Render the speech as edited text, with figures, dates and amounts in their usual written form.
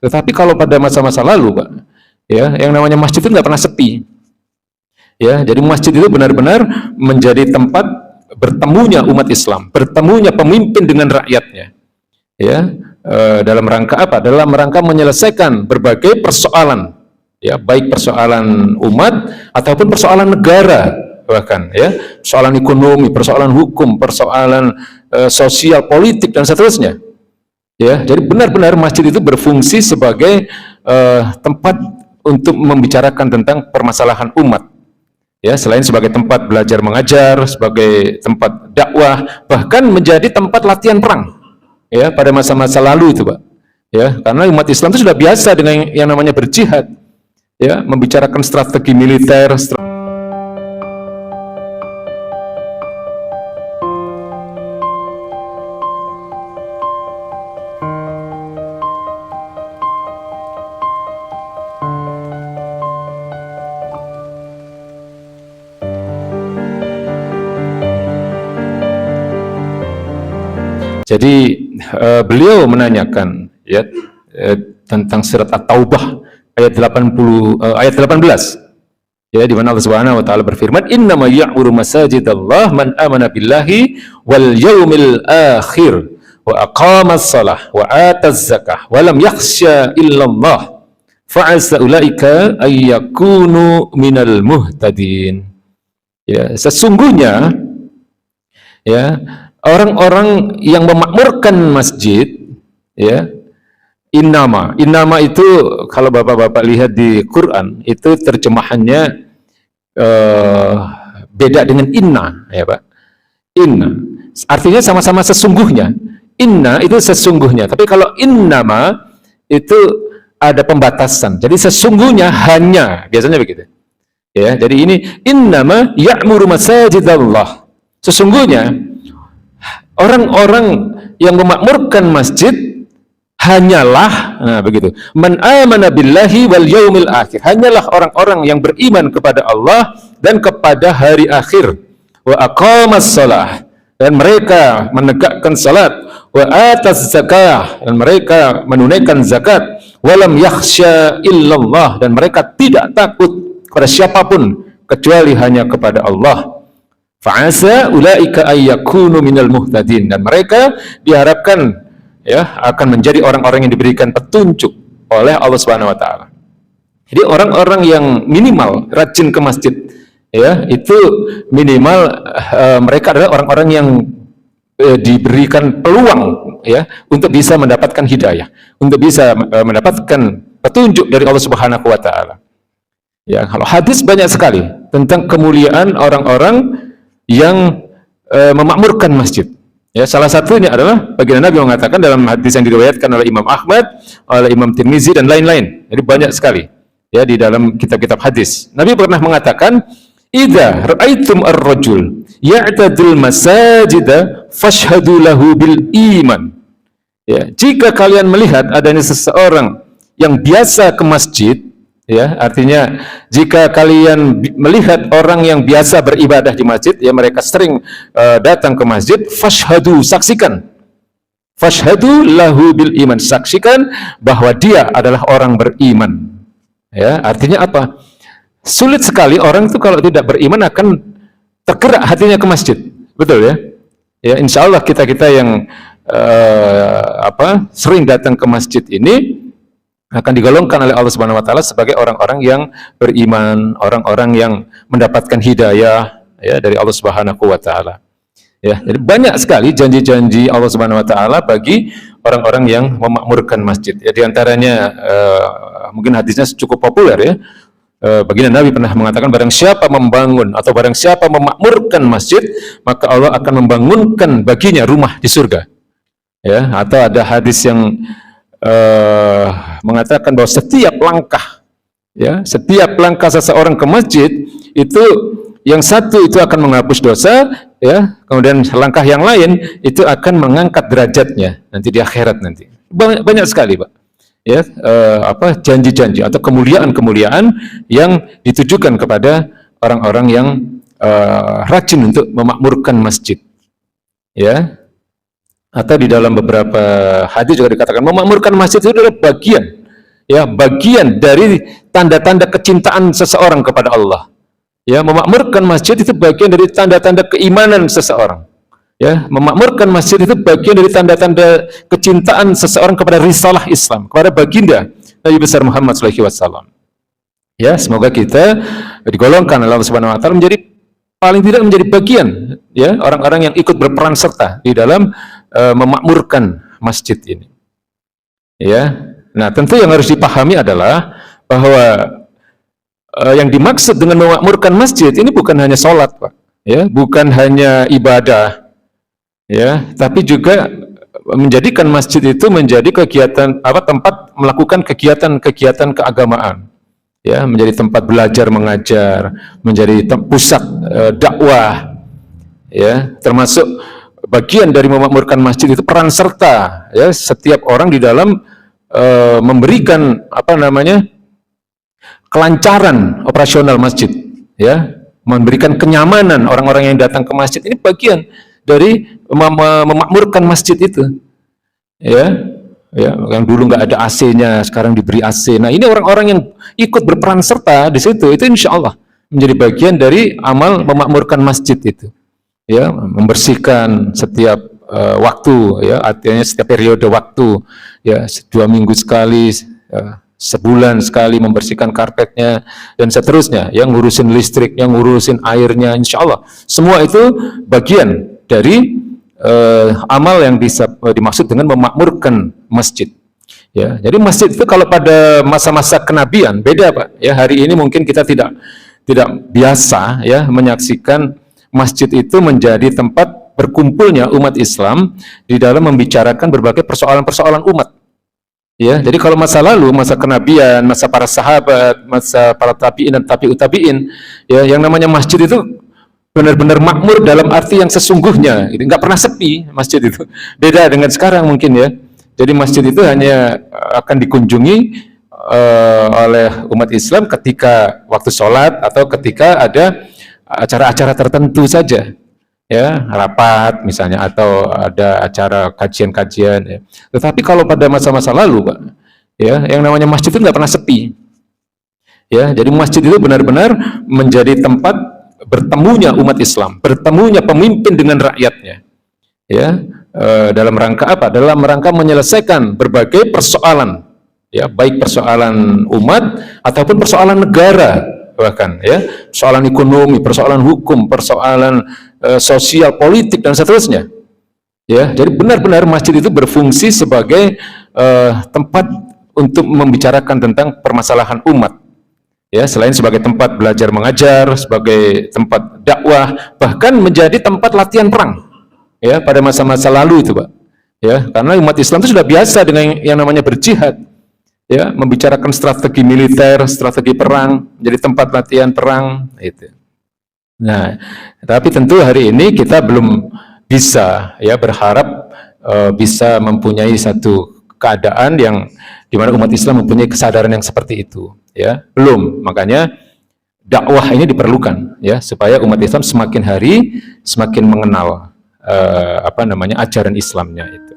Tetapi kalau pada masa-masa lalu, Pak, ya, yang namanya masjid itu nggak pernah sepi. Ya, jadi masjid itu benar-benar menjadi tempat bertemunya umat Islam, bertemunya pemimpin dengan rakyatnya. Ya, dalam rangka apa? Dalam rangka menyelesaikan berbagai persoalan, ya, baik persoalan umat ataupun persoalan negara, bahkan ya, persoalan ekonomi, persoalan hukum, persoalan sosial, politik dan seterusnya. Ya, jadi benar-benar masjid itu berfungsi sebagai tempat untuk membicarakan tentang permasalahan umat. Ya, selain sebagai tempat belajar mengajar, sebagai tempat dakwah, bahkan menjadi tempat latihan perang. Ya, pada masa-masa lalu itu, Pak. Ya, karena umat Islam itu sudah biasa dengan yang namanya berjihad. Ya, membicarakan strategi militer, jadi beliau menanyakan, ya, tentang surat At-Taubah ayat 18, ya, di mana Allah Subhanahu wa taala berfirman, "Innama ya'muru masajidallah man amana billahi wal yaumil akhir wa aqamas shalah wa ataz zakah wa lam yakhsha illallah fa'asa ulaika ay yakunu minal muhtadin." Ya, sesungguhnya, ya, orang-orang yang memakmurkan masjid, ya, innama itu kalau bapak-bapak lihat di Quran itu terjemahannya beda dengan inna, ya Pak. Inna artinya sama-sama sesungguhnya. Inna itu sesungguhnya, tapi kalau innama itu ada pembatasan. Jadi sesungguhnya hanya, biasanya begitu. Ya, jadi ini innama ya'muru masajidallah. Sesungguhnya orang-orang yang memakmurkan masjid hanyalah, nah begitu, man amana billahi wal yaumil akhir, hanyalah orang-orang yang beriman kepada Allah dan kepada hari akhir, wa aqamas shalah, dan mereka menegakkan salat, wa ataz zakah, dan mereka menunaikan zakat, wa lam yakhsha illallah, dan mereka tidak takut kepada siapapun kecuali hanya kepada Allah. Fa'asa ulaika ayyakunu minal muhtadin, dan mereka diharapkan, ya, akan menjadi orang-orang yang diberikan petunjuk oleh Allah Subhanahu wa taala. Jadi orang-orang yang minimal rajin ke masjid, ya, itu minimal mereka adalah orang-orang yang diberikan peluang, ya, untuk bisa mendapatkan hidayah, untuk bisa mendapatkan petunjuk dari Allah Subhanahu wa taala. Ya, kalau hadis banyak sekali tentang kemuliaan orang-orang yang memakmurkan masjid. Ya, salah satunya adalah baginda Nabi mengatakan dalam hadis yang diriwayatkan oleh Imam Ahmad, oleh Imam Tirmizi dan lain-lain. Jadi banyak sekali, ya, di dalam kitab-kitab hadis. Nabi pernah mengatakan, "Idza ra'aitum ar-rajul ya'tadul masajida fashhadu lahu bil iman." Ya, jika kalian melihat adanya seseorang yang biasa ke masjid, ya, artinya jika kalian melihat orang yang biasa beribadah di masjid, ya, mereka sering datang ke masjid, fashhadu, saksikan, fashhadu lahu bil iman, saksikan bahwa dia adalah orang beriman. Ya, artinya apa? Sulit sekali orang itu kalau tidak beriman akan tergerak hatinya ke masjid, betul ya? Ya, insya Allah kita yang sering datang ke masjid ini akan digolongkan oleh Allah Subhanahu wa taala sebagai orang-orang yang beriman, orang-orang yang mendapatkan hidayah, ya, dari Allah Subhanahu wa taala. Ya, jadi banyak sekali janji-janji Allah Subhanahu wa taala bagi orang-orang yang memakmurkan masjid. Ya, di antaranya mungkin hadisnya cukup populer, ya. Baginda Nabi pernah mengatakan, barang siapa membangun atau barang siapa memakmurkan masjid, maka Allah akan membangunkan baginya rumah di surga. Ya, atau ada hadis yang mengatakan bahwa setiap langkah, ya, setiap langkah seseorang ke masjid itu yang satu itu akan menghapus dosa, ya, kemudian langkah yang lain itu akan mengangkat derajatnya nanti di akhirat nanti. Banyak sekali, Pak, ya, janji-janji atau kemuliaan-kemuliaan yang ditujukan kepada orang-orang yang rajin untuk memakmurkan masjid, ya. Atau di dalam beberapa hadis juga dikatakan memakmurkan masjid itu adalah bagian ya bagian dari tanda-tanda kecintaan seseorang kepada Allah. Ya, memakmurkan masjid itu bagian dari tanda-tanda keimanan seseorang. Ya, memakmurkan masjid itu bagian dari tanda-tanda kecintaan seseorang kepada risalah Islam, kepada baginda Nabi besar Muhammad SAW. Ya, semoga kita digolongkan oleh Allah Subhanahu wa taala menjadi paling tidak menjadi bagian ya orang-orang yang ikut berperan serta di dalam memakmurkan masjid ini. Ya. Nah, tentu yang harus dipahami adalah bahwa yang dimaksud dengan memakmurkan masjid ini bukan hanya sholat, Pak. Ya, bukan hanya ibadah. Ya, tapi juga menjadikan masjid itu menjadi kegiatan tempat melakukan kegiatan-kegiatan keagamaan. Ya, menjadi tempat belajar mengajar, menjadi pusat dakwah. Ya, termasuk bagian dari memakmurkan masjid itu peran serta ya setiap orang di dalam memberikan kelancaran operasional masjid, ya, memberikan kenyamanan orang-orang yang datang ke masjid. Ini bagian dari memakmurkan masjid itu, ya, ya, yang dulu nggak ada AC-nya, sekarang diberi AC. Nah, ini orang-orang yang ikut berperan serta di situ, itu insya Allah menjadi bagian dari amal memakmurkan masjid itu, ya, membersihkan setiap waktu, ya, artinya setiap periode waktu, ya, 2 minggu sekali. Sebulan sekali membersihkan karpetnya dan seterusnya, yang ngurusin listrik, yang ngurusin airnya, insya Allah semua itu bagian dari amal yang dimaksud dengan memakmurkan masjid. Ya, jadi masjid itu kalau pada masa-masa kenabian beda, Pak. Ya, hari ini mungkin kita tidak biasa ya menyaksikan masjid itu menjadi tempat berkumpulnya umat Islam di dalam membicarakan berbagai persoalan-persoalan umat. Ya, jadi kalau masa lalu, masa kenabian, masa para sahabat, masa para tabi'in dan tabi'ut tabi'in, ya, yang namanya masjid itu benar-benar makmur dalam arti yang sesungguhnya, itu nggak pernah sepi masjid itu. Beda dengan sekarang mungkin ya. Jadi masjid itu hanya akan dikunjungi oleh umat Islam ketika waktu sholat atau ketika ada acara-acara tertentu saja. Ya, rapat misalnya atau ada acara kajian-kajian ya. Tetapi kalau pada masa-masa lalu, Pak, ya, yang namanya masjid itu nggak pernah sepi. Ya, jadi masjid itu benar-benar menjadi tempat bertemunya umat Islam, bertemunya pemimpin dengan rakyatnya. Ya, dalam rangka apa? Dalam rangka menyelesaikan berbagai persoalan, ya, baik persoalan umat ataupun persoalan negara, bahkan ya, persoalan ekonomi, persoalan hukum, persoalan sosial, politik dan seterusnya. Ya, jadi benar-benar masjid itu berfungsi sebagai tempat untuk membicarakan tentang permasalahan umat. Ya, selain sebagai tempat belajar mengajar, sebagai tempat dakwah, bahkan menjadi tempat latihan perang. Ya, pada masa-masa lalu itu, Pak. Ya, karena umat Islam itu sudah biasa dengan yang namanya berjihad. Ya, membicarakan strategi militer, strategi perang, menjadi tempat latihan perang itu. Nah, tapi tentu hari ini kita belum bisa ya berharap bisa mempunyai satu keadaan yang di mana umat Islam mempunyai kesadaran yang seperti itu, ya. Belum. Makanya dakwah ini diperlukan ya supaya umat Islam semakin hari semakin mengenal ajaran Islamnya itu.